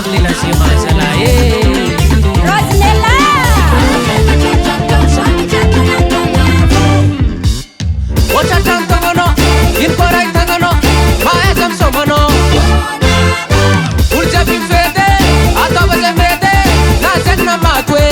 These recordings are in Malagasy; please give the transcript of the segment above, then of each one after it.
nella siamasala Rose nella Ocha tantangono Inkorai tangono Maesam somono Urja bimfede Ataba zemrede Nazek na matwe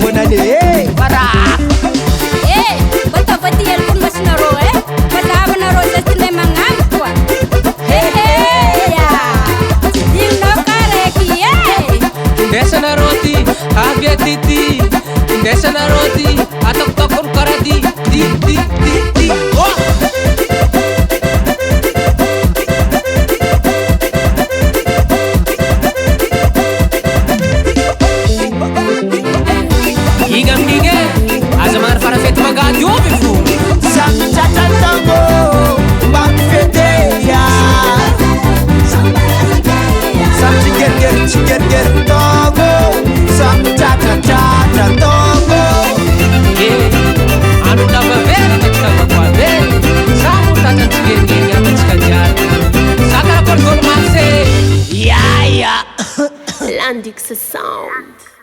Bonne année, para. Betul betul pun masih naro Betul naro jadi mangam kuat. Ya, dino kareki Desa na roti, abia titi Desa na roti, atok tokon karadi Di Oh! Igam ninge, azamar para fete magadi obi fu Sam tata tango, mbak feteya. Sam chiger tango, sam tata tango. Anu lava vero te chama kwa vero Samu tata chiger nyama chikajar Sakara por gol mase Landix sound.